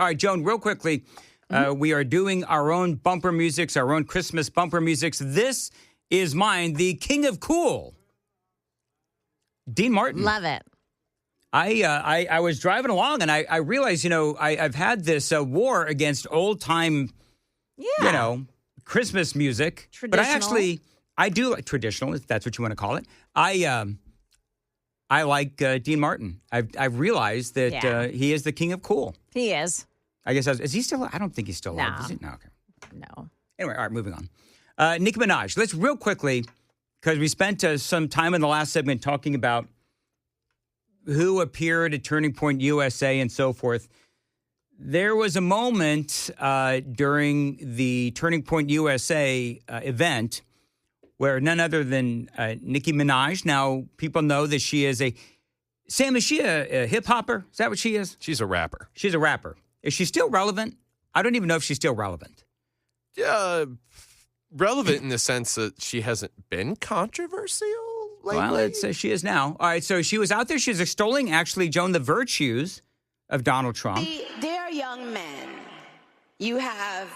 All right, Joan, real quickly, we are doing our own bumper musics, our own Christmas bumper musics. This is mine, the king of cool, Dean Martin. Love it. I was driving along and I realized, I've had this war against old time, Christmas music. Traditional. But I do like traditional, if that's what you want to call it. I like Dean Martin. I've realized that he is the king of cool. He is. I guess, is he still? I don't think he's still alive. Is he? No, okay. No. Anyway, all right, moving on. Nicki Minaj. Let's real quickly, because we spent some time in the last segment talking about who appeared at Turning Point USA and so forth. There was a moment during the Turning Point USA event where none other than Nicki Minaj. Now, people know that she is Sam, is she a hip-hopper? Is that what she is? She's a rapper. She's a rapper. Is she still relevant? I don't even know if she's still relevant. Yeah, relevant in the sense that she hasn't been controversial lately. Well, let's say she is now. All right, so she was out there. She's extolling, actually, Joan, the virtues of Donald Trump. Dear young men, you have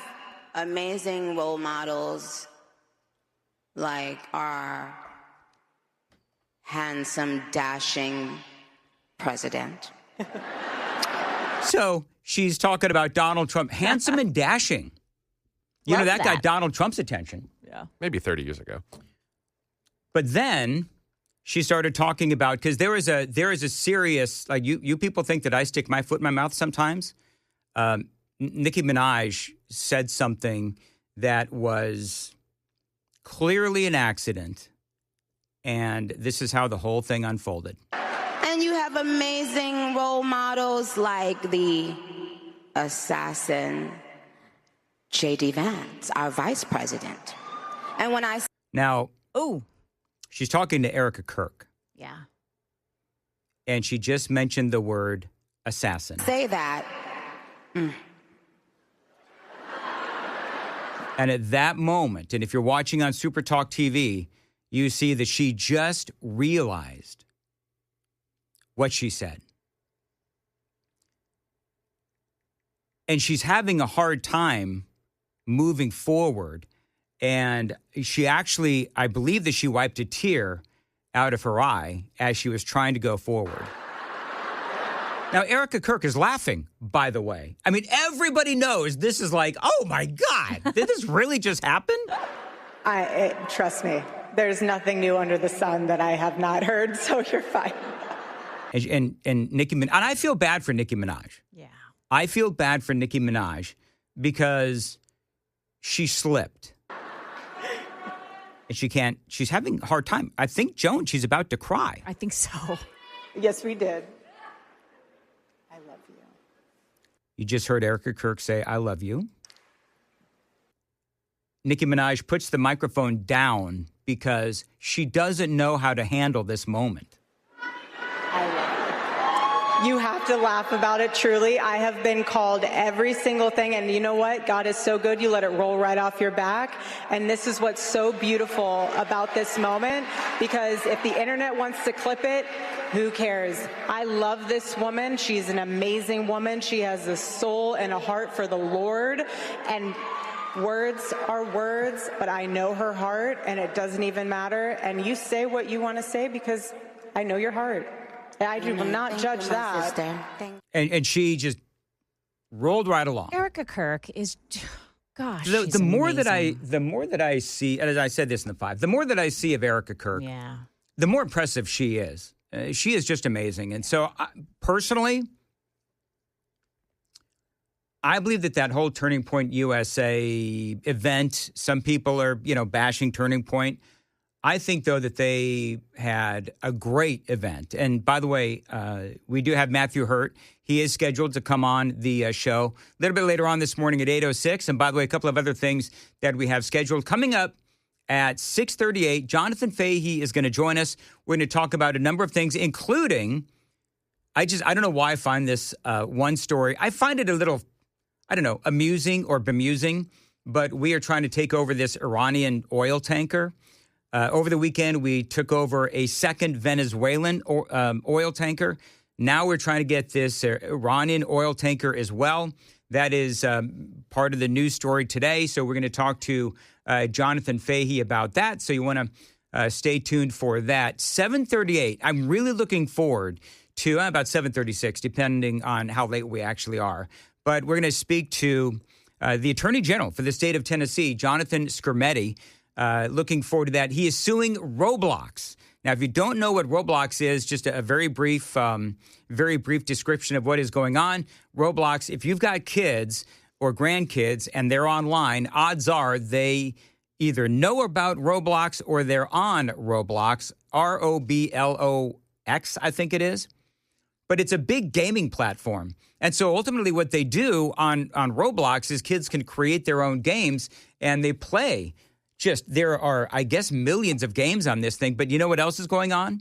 amazing role models like our handsome, dashing president. So she's talking about Donald Trump, handsome and dashing. That got Donald Trump's attention. Yeah. Maybe 30 years ago. But then she started talking about, because there is a serious, like you people think that I stick my foot in my mouth sometimes. Nicki Minaj said something that was clearly an accident. And this is how the whole thing unfolded. And you have amazing role models like the assassin J.D. Vance, our vice president. And when I... Now, she's talking to Erica Kirk. Yeah. And she just mentioned the word assassin. say that... And at that moment, and if you're watching on Super Talk TV, you see that she just realized what she said. And she's having a hard time moving forward. And she actually, I believe that she wiped a tear out of her eye as she was trying to go forward. Now, Erica Kirk is laughing, by the way. I mean, everybody knows this is like, oh, my God, did this really just happen? Trust me, there's nothing new under the sun that I have not heard, so you're fine. And Nicki Minaj, and I feel bad for Nicki Minaj. Yeah. I feel bad for Nicki Minaj because she slipped. And she's having a hard time. I think, Joan, she's about to cry. I think so. Yes, we did. I love you. You just heard Erica Kirk say, I love you. Nicki Minaj puts the microphone down because she doesn't know how to handle this moment. I love you. You have to laugh about it, truly. I have been called every single thing, and you know what? God is so good, you let it roll right off your back. And this is what's so beautiful about this moment, because if the internet wants to clip it, who cares? I love this woman. She's an amazing woman. She has a soul and a heart for the Lord, and words are words, but I know her heart, and it doesn't even matter. And you say what you want to say because I know your heart. I will not judge that. And she just rolled right along. Erica Kirk is, gosh, the more that I see, and as I said this in the 5, the more that I see of Erica Kirk, the more impressive she is. She is just amazing. And so personally, I believe that whole Turning Point USA event, some people are, bashing Turning Point. I think, though, that they had a great event. And by the way, we do have Matthew Hurt. He is scheduled to come on the show a little bit later on this morning at 8:06. And by the way, a couple of other things that we have scheduled. Coming up at 6:38, Jonathan Fahey is going to join us. We're going to talk about a number of things, including, I don't know why I find this one story. I find it a little, amusing or bemusing, but we are trying to take over this Iranian oil tanker. Over the weekend, we took over a second Venezuelan oil tanker. Now we're trying to get this Iranian oil tanker as well. That is part of the news story today. So we're going to talk to Jonathan Fahey about that. So you want to stay tuned for that. 7:38. I'm really looking forward to about 7:36, depending on how late we actually are. But we're going to speak to the Attorney General for the state of Tennessee, Jonathan Fahey. Looking forward to that. He is suing Roblox. Now, if you don't know what Roblox is, just a very brief description of what is going on. Roblox, if you've got kids or grandkids and they're online, odds are they either know about Roblox or they're on Roblox, Roblox, I think it is. But it's a big gaming platform. And so ultimately what they do on Roblox is kids can create their own games and they play. There are, I guess, millions of games on this thing. But you know what else is going on?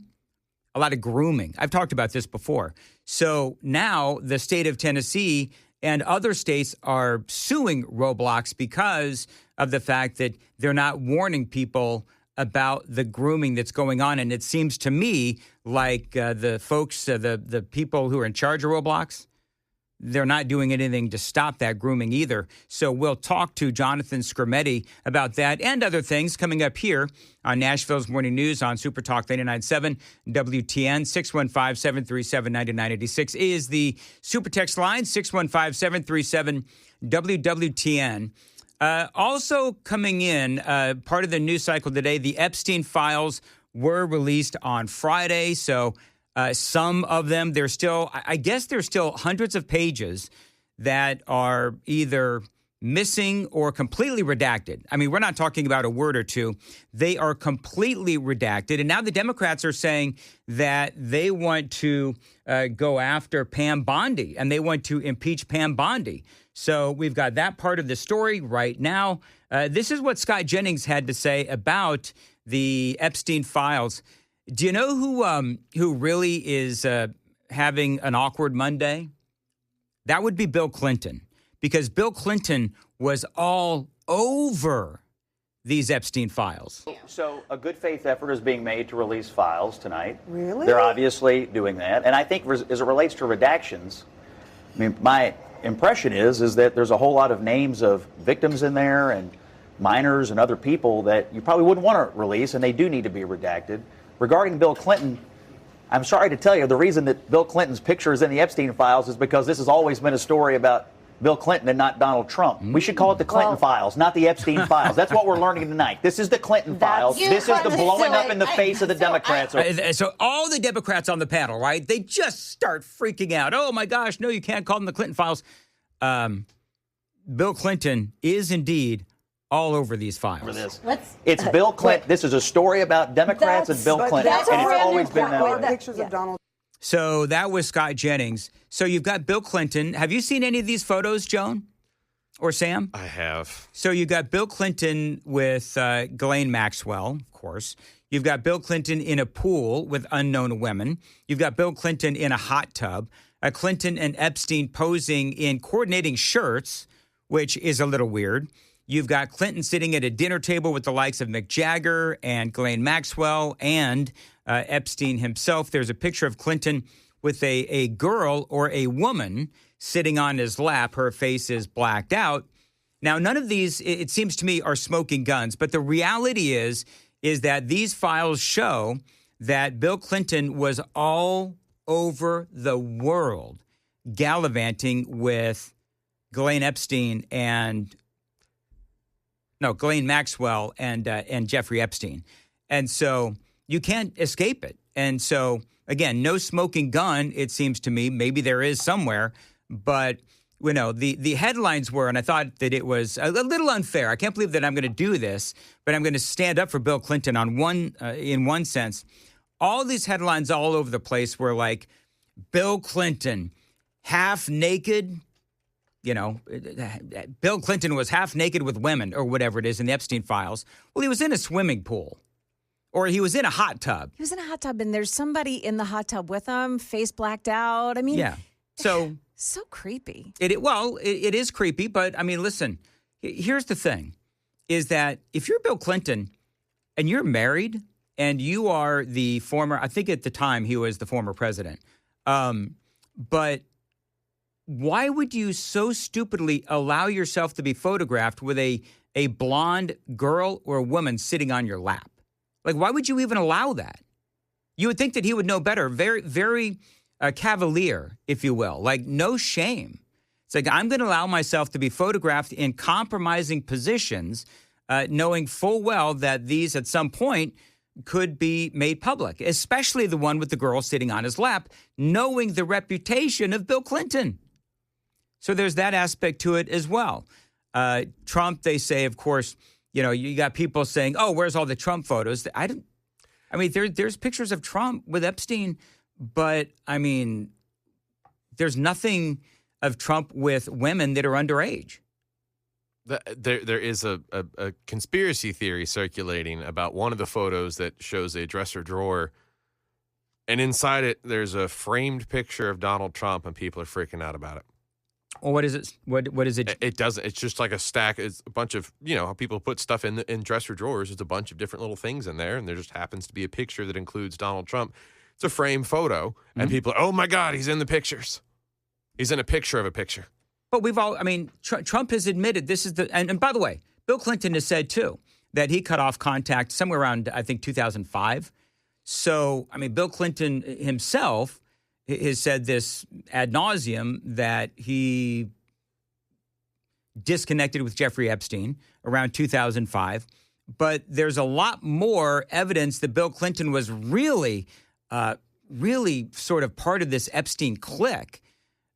A lot of grooming. I've talked about this before. So now the state of Tennessee and other states are suing Roblox because of the fact that they're not warning people about the grooming that's going on. And it seems to me like the folks, the people who are in charge of Roblox, they're not doing anything to stop that grooming either. So we'll talk to Jonathan Fahey about that and other things coming up here on Nashville's Morning News on Super Talk 99.7 WTN. 615-737-9986 is the Super Text line, 615-737-WWTN. Also coming in, part of the news cycle today, the Epstein files were released on Friday. So some of them, there's still hundreds of pages that are either missing or completely redacted. I mean, we're not talking about a word or two. They are completely redacted. And now the Democrats are saying that they want to go after Pam Bondi and they want to impeach Pam Bondi. So we've got that part of the story right now. This is what Scott Jennings had to say about the Epstein files. Do you know who really is having an awkward Monday? That would be Bill Clinton, because Bill Clinton was all over these Epstein files. So a good faith effort is being made to release files tonight. Really? They're obviously doing that. And I think as it relates to redactions, I mean, my impression is that there's a whole lot of names of victims in there and minors and other people that you probably wouldn't want to release, and they do need to be redacted. Regarding Bill Clinton, I'm sorry to tell you, the reason that Bill Clinton's picture is in the Epstein files is because this has always been a story about Bill Clinton and not Donald Trump. We should call it the Clinton files, not the Epstein files. That's what we're learning tonight. This is the Clinton files. This is the blowing up in the face of the Democrats. So all the Democrats on the panel, right, they just start freaking out. Oh, my gosh, no, you can't call them the Clinton files. Bill Clinton is indeed all over these files. It's Bill Clinton. This is a story about Democrats and Bill Clinton, and it's always been that way. Pictures of Donald. So that was Scott Jennings. So you've got Bill Clinton. Have you seen any of these photos, Joan or Sam? I have. So you got Bill Clinton with Ghislaine Maxwell, of course. You've got Bill Clinton in a pool with unknown women. You've got Bill Clinton in a hot tub. Clinton and Epstein posing in coordinating shirts, which is a little weird. You've got Clinton sitting at a dinner table with the likes of Mick Jagger and Ghislaine Maxwell and Epstein himself. There's a picture of Clinton with a girl or a woman sitting on his lap. Her face is blacked out. Now, none of these, it seems to me, are smoking guns. But the reality is that these files show that Bill Clinton was all over the world gallivanting with Ghislaine Maxwell and Jeffrey Epstein. And so you can't escape it. And so, again, no smoking gun, it seems to me. Maybe there is somewhere. But, you know, the headlines were, and I thought that it was a little unfair. I can't believe that I'm going to do this, but I'm going to stand up for Bill Clinton in one sense. All these headlines all over the place were like, Bill Clinton, half naked. You know, Bill Clinton was half naked with women or whatever it is in the Epstein files. Well, he was in a swimming pool or he was in a hot tub. He was in a hot tub and there's somebody in the hot tub with him, face blacked out. I mean, yeah. So creepy. It is creepy. But I mean, listen, here's the thing is that if you're Bill Clinton and you're married and you are the former, I think at the time he was the former president But why would you so stupidly allow yourself to be photographed with a blonde girl or a woman sitting on your lap? Like, why would you even allow that? You would think that he would know better. Very, very cavalier, if you will. Like, no shame. It's like, I'm going to allow myself to be photographed in compromising positions, knowing full well that these at some point could be made public, especially the one with the girl sitting on his lap, knowing the reputation of Bill Clinton. So there's that aspect to it as well. Trump, they say, of course, you got people saying, oh, where's all the Trump photos? There's pictures of Trump with Epstein, but there's nothing of Trump with women that are underage. There is a conspiracy theory circulating about one of the photos that shows a dresser drawer, and inside it, there's a framed picture of Donald Trump, and people are freaking out about it. Well, what is it? What is it? It doesn't. It's just like a stack. It's a bunch of, how people put stuff in dresser drawers. There's a bunch of different little things in there, and there just happens to be a picture that includes Donald Trump. It's a framed photo, and people are, oh my God, he's in the pictures. He's in a picture of a picture. But Trump has admitted this is and by the way, Bill Clinton has said too that he cut off contact somewhere around, I think, 2005. So, Bill Clinton himself has said this ad nauseum that he disconnected with Jeffrey Epstein around 2005. But there's a lot more evidence that Bill Clinton was really sort of part of this Epstein clique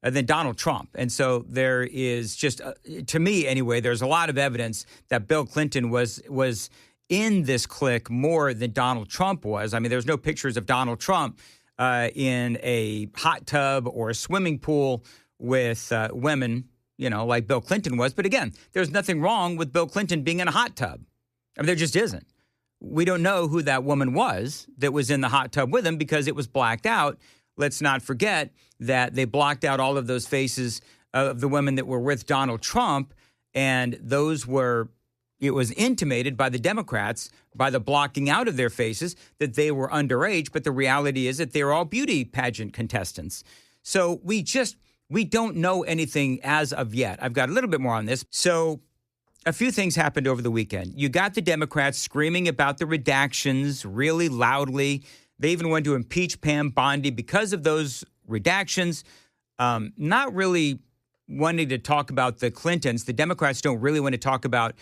than Donald Trump. And so there is just, to me anyway, there's a lot of evidence that Bill Clinton was in this clique more than Donald Trump was. There's no pictures of Donald Trump in a hot tub or a swimming pool with women, like Bill Clinton was. But again, there's nothing wrong with Bill Clinton being in a hot tub. There just isn't. We don't know who that woman was that was in the hot tub with him because it was blacked out. Let's not forget that they blocked out all of those faces of the women that were with Donald Trump, and it was intimated by the Democrats by the blocking out of their faces that they were underage, but the reality is that they were all beauty pageant contestants. So we don't know anything as of yet. I've got a little bit more on this. So a few things happened over the weekend. You got the Democrats screaming about the redactions really loudly. They even wanted to impeach Pam Bondi because of those redactions, not really wanting to talk about the Clintons. The Democrats don't really want to talk about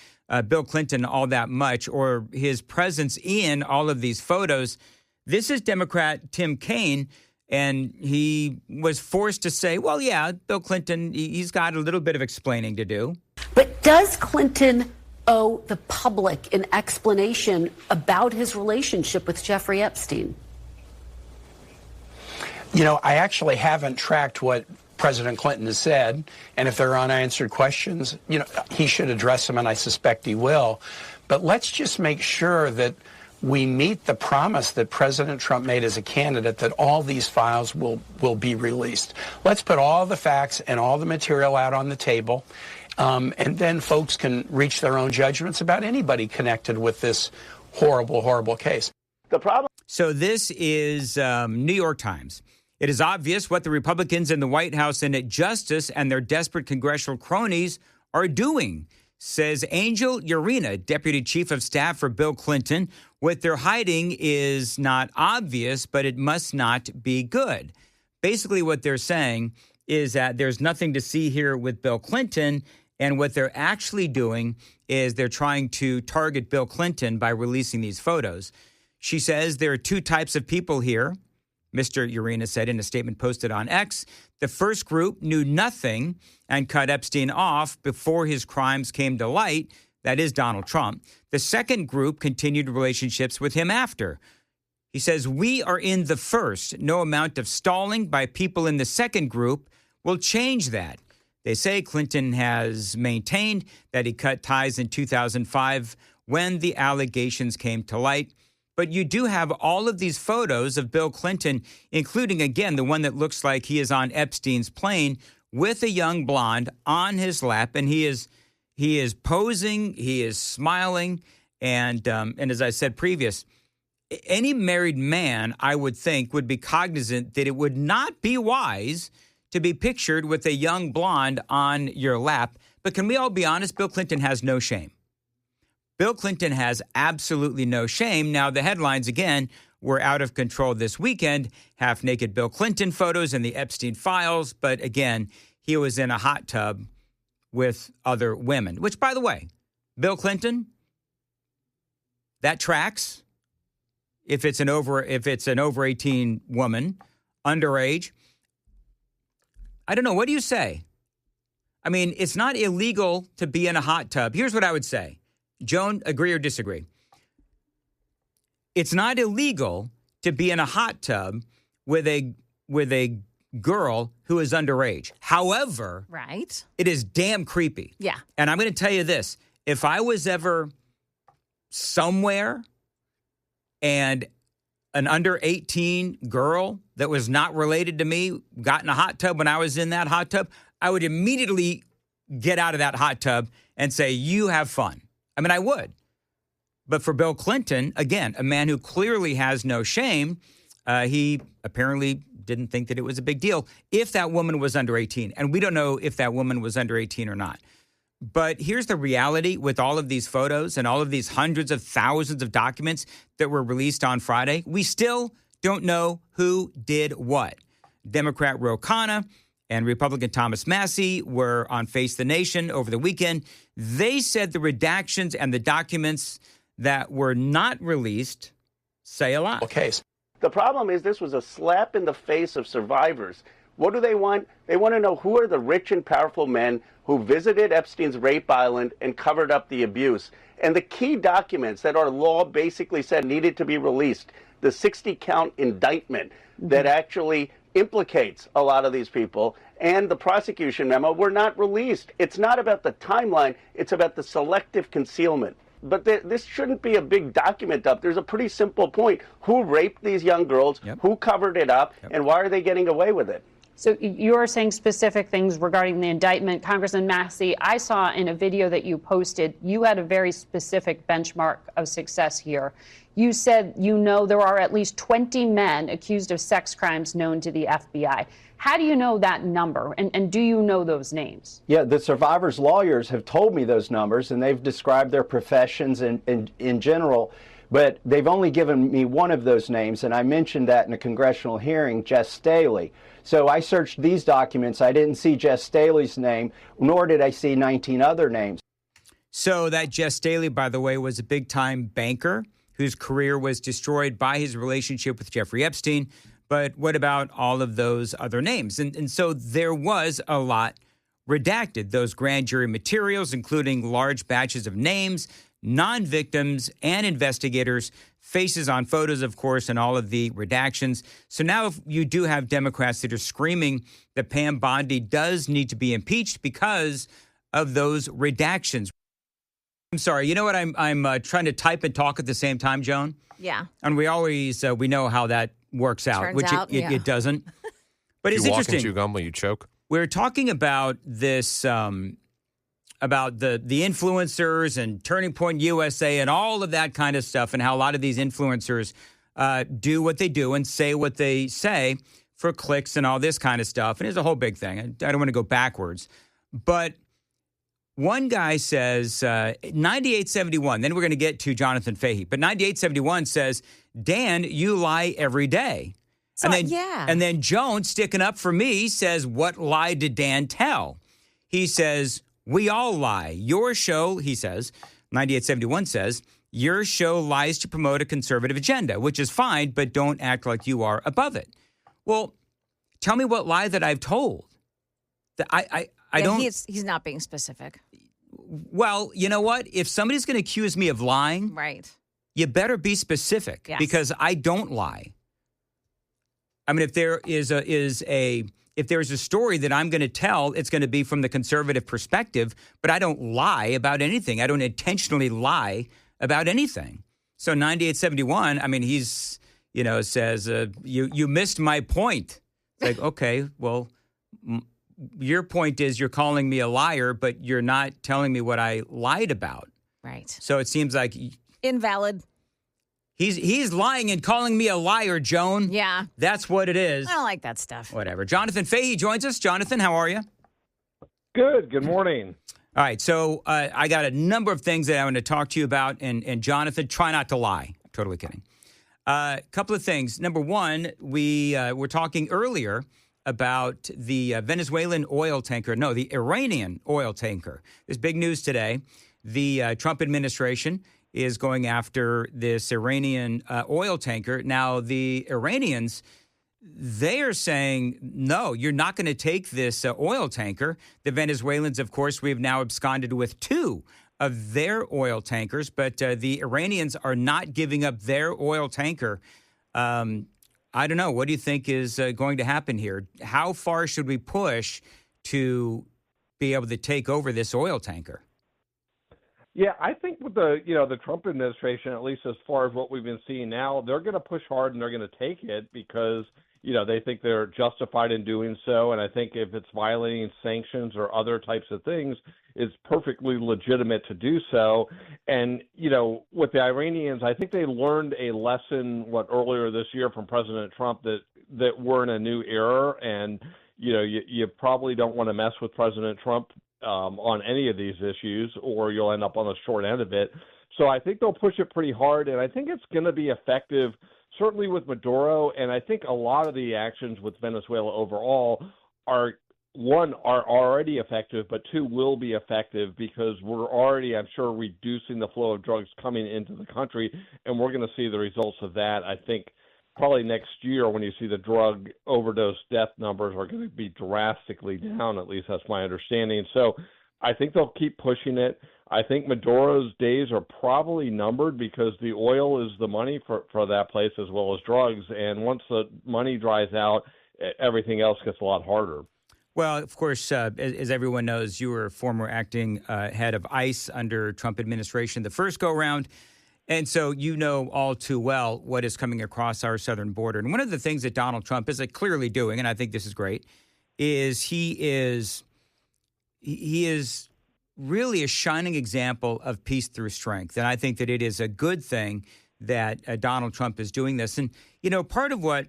Bill Clinton all that much or his presence in all of these photos. This is Democrat Tim Kaine, and he was forced to say, well, yeah, Bill Clinton, he's got a little bit of explaining to do. But does Clinton owe the public an explanation about his relationship with Jeffrey Epstein? I actually haven't tracked what President Clinton has said, and if there are unanswered questions, he should address them, and I suspect he will. But let's just make sure that we meet the promise that President Trump made as a candidate that all these files will be released. Let's put all the facts and all the material out on the table, and then folks can reach their own judgments about anybody connected with this horrible, horrible case. So this is New York Times. It is obvious what the Republicans in the White House and at Justice and their desperate congressional cronies are doing, says Angel Urena, Deputy Chief of Staff for Bill Clinton. What they're hiding is not obvious, but it must not be good. Basically, what they're saying is that there's nothing to see here with Bill Clinton, and what they're actually doing is they're trying to target Bill Clinton by releasing these photos. She says there are two types of people here, Mr. Urena said in a statement posted on X. The first group knew nothing and cut Epstein off before his crimes came to light. That is Donald Trump. The second group continued relationships with him after. He says, we are in the first. No amount of stalling by people in the second group will change that. They say Clinton has maintained that he cut ties in 2005 when the allegations came to light. But you do have all of these photos of Bill Clinton, including, again, the one that looks like he is on Epstein's plane with a young blonde on his lap. And he is posing, he is smiling. And as I said previous, any married man, I would think, would be cognizant that it would not be wise to be pictured with a young blonde on your lap. But can we all be honest? Bill Clinton has no shame. Bill Clinton has absolutely no shame. Now, the headlines, again, were out of control this weekend. Half-naked Bill Clinton photos and the Epstein files. But again, he was in a hot tub with other women, which, by the way, Bill Clinton, that tracks. If it's an over 18 woman, underage, I don't know. What do you say? I mean, it's not illegal to be in a hot tub. Here's what I would say. Joan, agree or disagree? It's not illegal to be in a hot tub with a girl who is underage. However, right, it is damn creepy. Yeah. And I'm going to tell you this. If I was ever somewhere and an under 18 girl that was not related to me got in a hot tub when I was in that hot tub, I would immediately get out of that hot tub and say, you have fun. I mean, I would. But for Bill Clinton, again, a man who clearly has no shame, he apparently didn't think that it was a big deal if that woman was under 18. And we don't know if that woman was under 18 or not. But here's the reality with all of these photos and all of these hundreds of thousands of documents that were released on Friday. We still don't know who did what. Democrat Ro Khanna and Republican Thomas Massie were on Face the Nation over the weekend. They said the redactions and the documents that were not released say a lot. Okay. The problem is this was a slap in the face of survivors. What do they want? They want to know who are the rich and powerful men who visited Epstein's rape island and covered up the abuse. And the key documents that our law basically said needed to be released, the 60-count indictment that actually implicates a lot of these people, and the prosecution memo were not released. It's not about the timeline, it's about the selective concealment. But this shouldn't be a big document up. There's a pretty simple point. Who raped these young girls? Yep. Who covered it up? Yep. And why are they getting away with it? So you're saying specific things regarding the indictment. Congressman Massey, I saw in a video that you posted, you had a very specific benchmark of success here. You said there are at least 20 men accused of sex crimes known to the FBI. How do you know that number, and do you know those names? Yeah, the survivors' lawyers have told me those numbers, and they've described their professions in general, but they've only given me one of those names, and I mentioned that in a congressional hearing, Jess Staley. So I searched these documents. I didn't see Jess Staley's name, nor did I see 19 other names. So that Jess Staley, by the way, was a big-time banker whose career was destroyed by his relationship with Jeffrey Epstein. But what about all of those other names? And so there was a lot redacted. Those grand jury materials, including large batches of names, non-victims, and investigators, faces on photos, of course, and all of the redactions. So now you do have Democrats that are screaming that Pam Bondi does need to be impeached because of those redactions. I'm sorry. You know what? I'm trying to type and talk at the same time, Joan. Yeah. And we always we know how that works out, Turns which out, it doesn't. But it's you walk interesting. and chew gum while you choke. We're talking about this, about the influencers and Turning Point USA and all of that kind of stuff, and how a lot of these influencers do what they do and say what they say for clicks and all this kind of stuff. And it's a whole big thing. I don't want to go backwards, but one guy says 9871. Then we're going to get to Jonathan Fahey, but 9871 says, Dan, you lie every day. So, And then Joan, sticking up for me, says, what lie did Dan tell? He says, we all lie. Your show, he says, 9871 says, your show lies to promote a conservative agenda, which is fine, but don't act like you are above it. Well, tell me what lie that I've told. I don't. He's not being specific. Well, you know what? If somebody's going to accuse me of lying, right, you better be specific, yes, because I don't lie. I mean, if there is a story that I'm going to tell, it's going to be from the conservative perspective, but I don't lie about anything. I don't intentionally lie about anything. So 9871, I mean, he's, says, you missed my point. It's like, okay, well, your point is you're calling me a liar, but you're not telling me what I lied about. Right. So it seems like invalid. He's lying and calling me a liar, Joan. Yeah. That's what it is. I don't like that stuff. Whatever. Jonathan Fahey joins us. Jonathan, how are you? Good. Good morning. All right. So I got a number of things that I want to talk to you about. And Jonathan, try not to lie. Totally kidding. A couple of things. Number one, we were talking earlier about the Venezuelan oil tanker. No, the Iranian oil tanker. There's big news today. The Trump administration is going after this Iranian oil tanker. Now, the Iranians, they are saying, no, you're not going to take this oil tanker. The Venezuelans, of course, we've now absconded with 2 of their oil tankers, but the Iranians are not giving up their oil tanker. I don't know. What do you think is going to happen here? How far should we push to be able to take over this oil tanker? Yeah, I think with the Trump administration, at least as far as what we've been seeing now, they're going to push hard and they're going to take it because, they think they're justified in doing so. And I think if it's violating sanctions or other types of things, it's perfectly legitimate to do so. And, with the Iranians, I think they learned a lesson, earlier this year from President Trump that we're in a new era. And, you probably don't want to mess with President Trump on any of these issues, or you'll end up on the short end of it. So I think they'll push it pretty hard, and I think it's going to be effective, certainly with Maduro, and I think a lot of the actions with Venezuela overall are already effective, but 2 will be effective because we're already, I'm sure, reducing the flow of drugs coming into the country, and we're going to see the results of that, I think, probably next year when you see the drug overdose death numbers are going to be drastically down, at least that's my understanding. So I think they'll keep pushing it. I think Maduro's days are probably numbered because the oil is the money for that place as well as drugs. And once the money dries out, everything else gets a lot harder. Well, of course, as everyone knows, you were former acting head of ICE under Trump administration the first go-round. And so you know all too well what is coming across our southern border. And one of the things that Donald Trump is clearly doing, and I think this is great, is he is really a shining example of peace through strength. And I think that it is a good thing that Donald Trump is doing this. And, part of what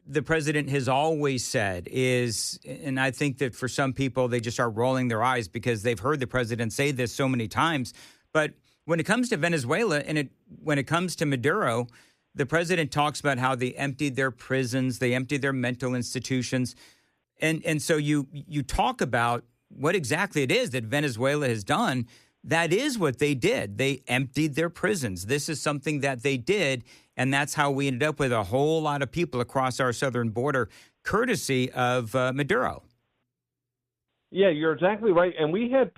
the president has always said is, and I think that for some people, they just are rolling their eyes because they've heard the president say this so many times, but when it comes to Venezuela and when it comes to Maduro, the president talks about how they emptied their prisons, they emptied their mental institutions. And so you talk about what exactly it is that Venezuela has done. That is what they did. They emptied their prisons. This is something that they did, and that's how we ended up with a whole lot of people across our southern border, courtesy of Maduro. Yeah, you're exactly right. And we had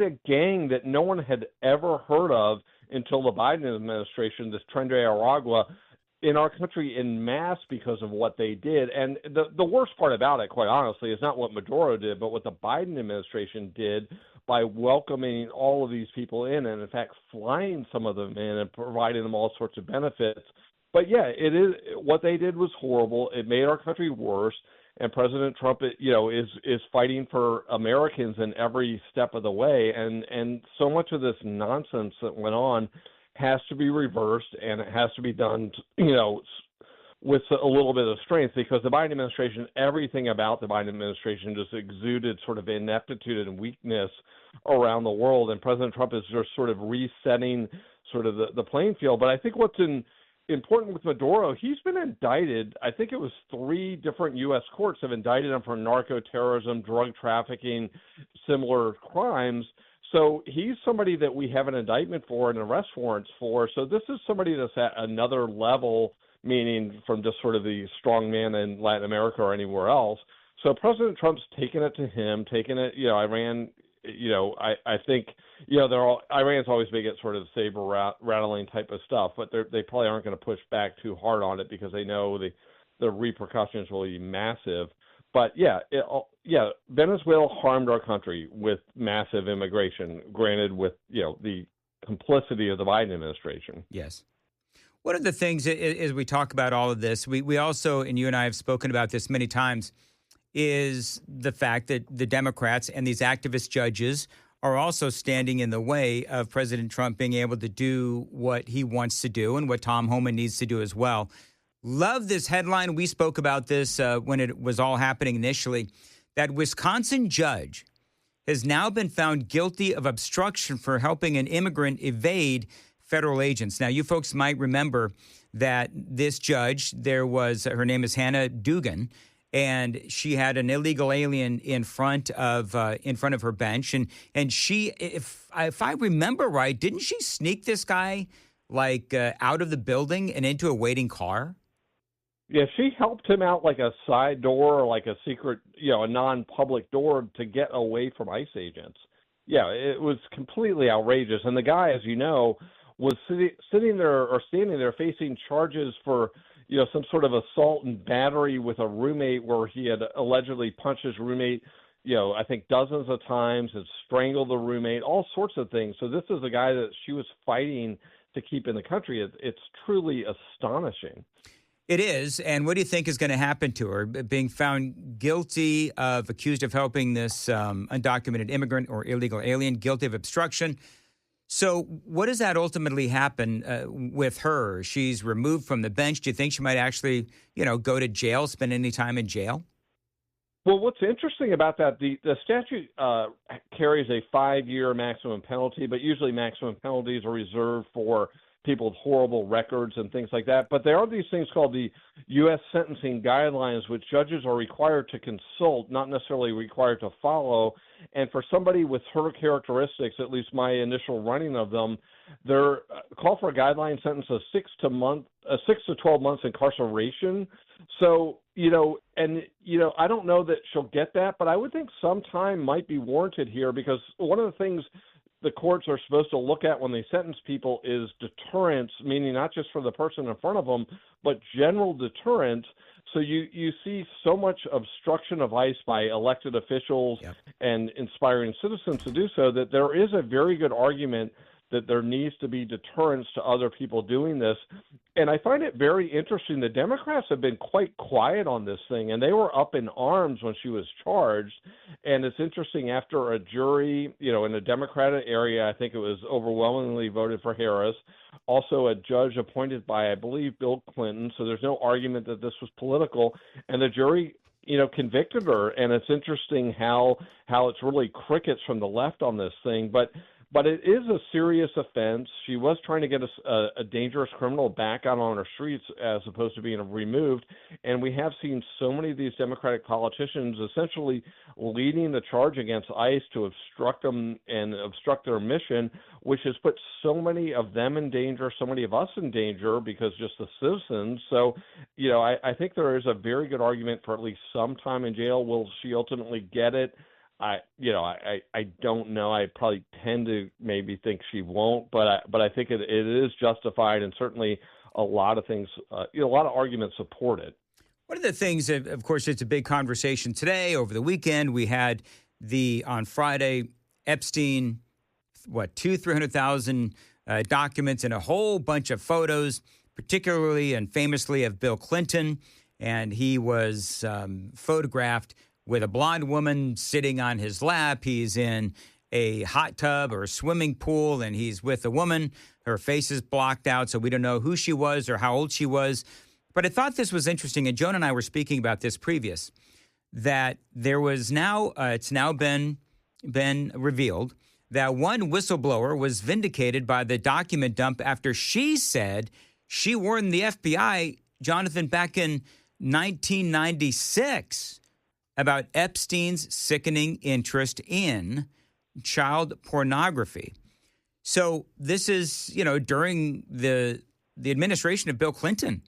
a gang that no one had ever heard of until the Biden administration, this Tren de Aragua, in our country en masse because of what they did. And the worst part about it, quite honestly, is not what Maduro did, but what the Biden administration did by welcoming all of these people in and, in fact, flying some of them in and providing them all sorts of benefits. But, yeah, it is what they did was horrible. It made our country worse. And President Trump, is fighting for Americans in every step of the way. And so much of this nonsense that went on has to be reversed, and it has to be done, with a little bit of strength, because the Biden administration, everything about the Biden administration just exuded sort of ineptitude and weakness around the world. And President Trump is just sort of resetting sort of the playing field. But I think what's important with Maduro, he's been indicted. I think it was 3 different U.S. courts have indicted him for narco-terrorism, drug trafficking, similar crimes. So he's somebody that we have an indictment for and arrest warrants for. So this is somebody that's at another level, meaning from just sort of the strong man in Latin America or anywhere else. So President Trump's taken it to him, Iran. I think, Iran's always big at sort of saber rattling type of stuff, but they probably aren't going to push back too hard on it because they know the repercussions will be massive. But Venezuela harmed our country with massive immigration, granted with, the complicity of the Biden administration. Yes. One of the things as we talk about all of this, we also, and you and I have spoken about this many times, is the fact that the Democrats and these activist judges are also standing in the way of President Trump being able to do what he wants to do and what Tom Homan needs to do as well. Love this headline. We spoke about this when it was all happening initially, that Wisconsin judge has now been found guilty of obstruction for helping an immigrant evade federal agents. Now, you folks might remember that this judge, her name is Hannah Dugan, and she had an illegal alien in front of her bench, and she, if I remember right, didn't she sneak this guy out of the building and into a waiting car? Yeah, she helped him out like a side door or like a secret, a non-public door to get away from ICE agents. Yeah, it was completely outrageous, and the guy, as you know, was sitting there facing charges for some sort of assault and battery with a roommate where he had allegedly punched his roommate, I think dozens of times, had strangled the roommate, all sorts of things. So this is a guy that she was fighting to keep in the country. It's truly astonishing. It is. And what do you think is going to happen to her? Being found guilty accused of helping this undocumented immigrant or illegal alien, guilty of obstruction. So what does that ultimately happen with her? She's removed from the bench. Do you think she might actually, go to jail, spend any time in jail? Well, what's interesting about that, the statute carries a 5-year maximum penalty, but usually maximum penalties are reserved for people with horrible records and things like that. But there are these things called the U.S. sentencing guidelines, which judges are required to consult, not necessarily required to follow. And for somebody with her characteristics, at least my initial running of them, they're call for a guideline sentence of 6 to 12 months incarceration. So, I don't know that she'll get that, but I would think some time might be warranted here, because one of the things the courts are supposed to look at when they sentence people is deterrence, meaning not just for the person in front of them, but general deterrence. So you see so much obstruction of ICE by elected officials and inspiring citizens to do so, that there is a very good argument that there needs to be deterrence to other people doing this. And I find it very interesting. The Democrats have been quite quiet on this thing, and they were up in arms when she was charged. And it's interesting, after a jury, in a Democratic area, I think it was overwhelmingly voted for Harris, also a judge appointed by, I believe, Bill Clinton. So there's no argument that this was political. And the jury convicted her. And it's interesting how it's really crickets from the left on this thing. But it is a serious offense. She was trying to get a dangerous criminal back out on our streets as opposed to being removed. And we have seen so many of these Democratic politicians essentially leading the charge against ICE to obstruct them and obstruct their mission, which has put so many of them in danger, so many of us in danger, because just the citizens. So, I think there is a very good argument for at least some time in jail. Will she ultimately get it? I don't know. I probably tend to maybe think she won't, but I think it is justified, and certainly a lot of things, a lot of arguments support it. One of the things, of course, it's a big conversation today. Over the weekend, we had on Friday, Epstein, 300,000 documents and a whole bunch of photos, particularly and famously of Bill Clinton, and he was photographed with a blonde woman sitting on his lap. He's in a hot tub or a swimming pool, and he's with a woman. Her face is blocked out, so we don't know who she was or how old she was. But I thought this was interesting, and Joan and I were speaking about this previous, that there was it's now been revealed that one whistleblower was vindicated by the document dump after she said she warned the FBI, Jonathan, back in 1996, about Epstein's sickening interest in child pornography. So this is, during the administration of Bill Clinton.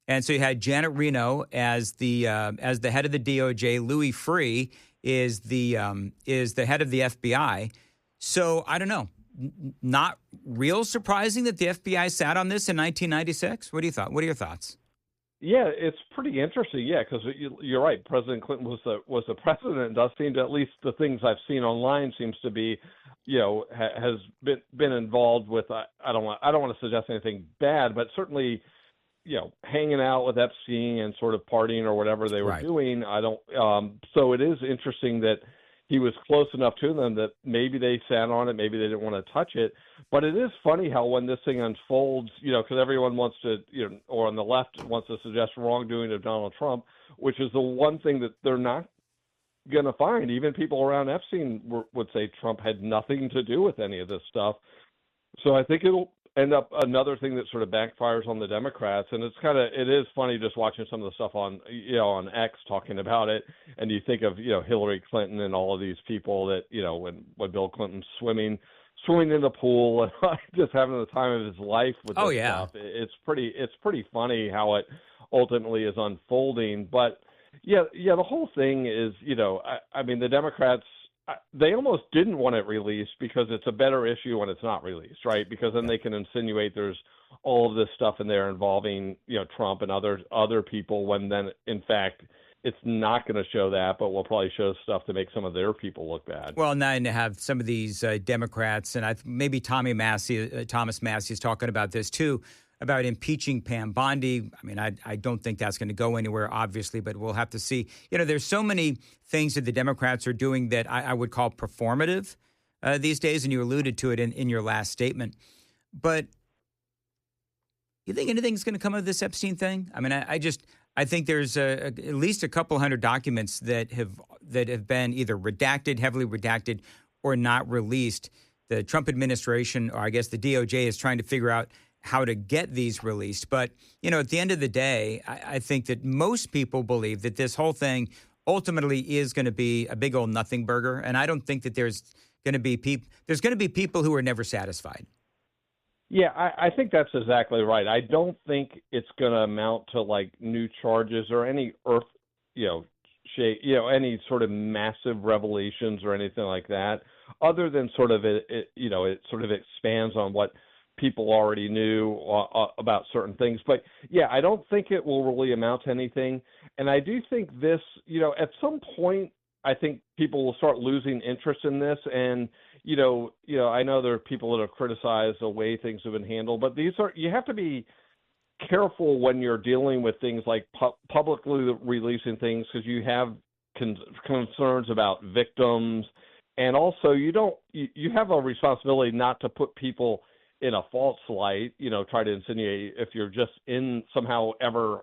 And so you had Janet Reno as the head of the DOJ. Louis Freeh is the head of the FBI. So I don't know. Not real surprising that the FBI sat on this in 1996. What are your thoughts? Yeah, it's pretty interesting. Yeah, because you're right. President Clinton was the president. It does seem to, at least the things I've seen online, seems to be, has been involved with. I don't want to suggest anything bad, but certainly, hanging out with Epstein and sort of partying or whatever they were doing. So it is interesting that, he was close enough to them that maybe they sat on it, maybe they didn't want to touch it. But it is funny how when this thing unfolds, because everyone wants to, or on the left wants to suggest wrongdoing of Donald Trump, which is the one thing that they're not going to find. Even people around Epstein would say Trump had nothing to do with any of this stuff. So I think it'll end up another thing that sort of backfires on the Democrats. And it is funny just watching some of the stuff on X talking about it. And you think of, Hillary Clinton and all of these people that, when Bill Clinton's swimming in the pool and just having the time of his life with this stuff. It's pretty funny how it ultimately is unfolding. But the whole thing is, I mean, the Democrats, they almost didn't want it released because it's a better issue when it's not released, right? Because then they can insinuate there's all of this stuff in there involving, Trump and other people, when then in fact it's not going to show that, but will probably show stuff to make some of their people look bad. Well, now to have some of these Democrats, and maybe Thomas Massey is talking about this too, about impeaching Pam Bondi. I mean, I don't think that's going to go anywhere, obviously, but we'll have to see. There's so many things that the Democrats are doing that I would call performative these days, and you alluded to it in your last statement. But you think anything's going to come of this Epstein thing? I mean, I think there's at least a couple hundred documents that have been either redacted, heavily redacted, or not released. The Trump administration, or I guess the DOJ, is trying to figure out how to get these released. But, at the end of the day, I think that most people believe that this whole thing ultimately is going to be a big old nothing burger. And I don't think that there's going to be people who are never satisfied. Yeah, I think that's exactly right. I don't think it's going to amount to like new charges or any any sort of massive revelations or anything like that, other than sort of it sort of expands on what people already knew about certain things. But yeah, I don't think it will really amount to anything. And I do think this, at some point, I think people will start losing interest in this. And, I know there are people that have criticized the way things have been handled, but you have to be careful when you're dealing with things like publicly releasing things, because you have concerns about victims. And also you have a responsibility not to put people in a false light, try to insinuate if you're just somehow ever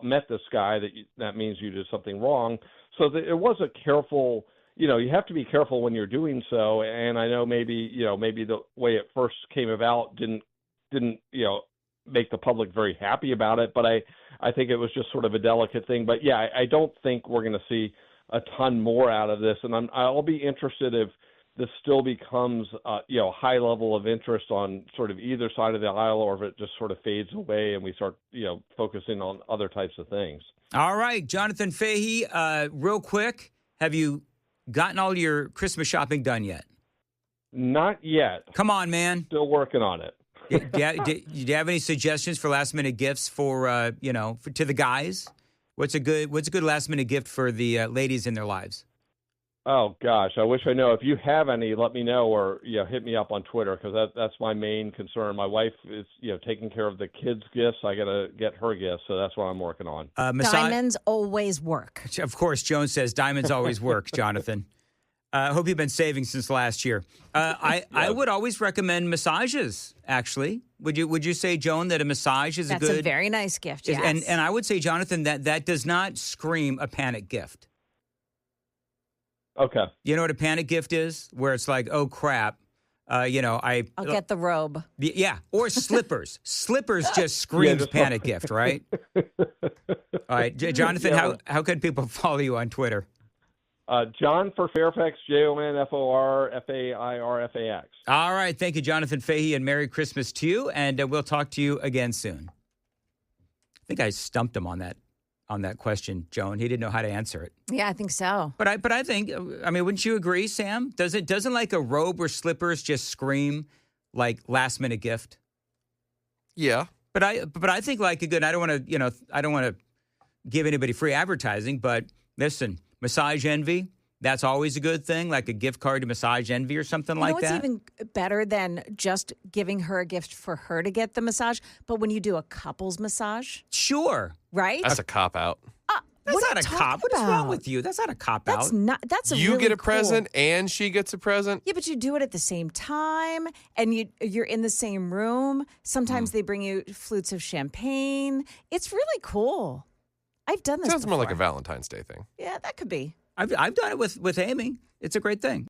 met this guy that means you did something wrong. So it was a careful, you have to be careful when you're doing so. And I know maybe the way it first came about didn't make the public very happy about it, but I think it was just sort of a delicate thing. But yeah, I don't think we're going to see a ton more out of this. And I'll be interested if this still becomes, high level of interest on sort of either side of the aisle, or if it just sort of fades away and we start, focusing on other types of things. All right, Jonathan Fahey, real quick, have you gotten all your Christmas shopping done yet? Not yet. Come on, man. Still working on it. Do you have any suggestions for last minute gifts to the guys? What's a good last minute gift for the ladies in their lives? Oh, gosh, I wish I know. If you have any, let me know, or hit me up on Twitter, because that's my main concern. My wife is taking care of the kids' gifts. I got to get her gifts, so that's what I'm working on. Diamonds always work. Of course, Joan says diamonds always work, Jonathan. I hope you've been saving since last year. I would always recommend massages, actually. Would you say, Joan, that a massage is That's a very nice gift, yes. And I would say, Jonathan, that does not scream a panic gift. Okay. You know what a panic gift is? Where it's like, oh, crap. I'll get the robe. Yeah, or slippers. Slippers just screams panic gift, right? All right, Jonathan, how can people follow you on Twitter? John for Fairfax, JONFORFAIRFAX. All right, thank you, Jonathan Fahey, and Merry Christmas to you, and we'll talk to you again soon. I think I stumped him on that question, Joan. He didn't know how to answer it. Yeah, I think so. But I think, wouldn't you agree, Sam? Doesn't like a robe or slippers just scream like last minute gift? Yeah. But I think like a good, I don't want to give anybody free advertising, but listen, Massage Envy, that's always a good thing, like a gift card to Massage Envy or something like that. It's even better than just giving her a gift for her to get the massage, but when you do a couple's massage. Sure. Right? That's a cop-out. That's What are not a you cop. talking What is wrong about? with you? That's not a cop That's out. not. That's a You really get a cool- present and she gets a present. Yeah, but you do it at the same time, and you're in the same room. Sometimes they bring you flutes of champagne. It's really cool. I've done this. Sounds more like a before. Valentine's Day thing. Yeah, that could be. I've done it with Amy. It's a great thing.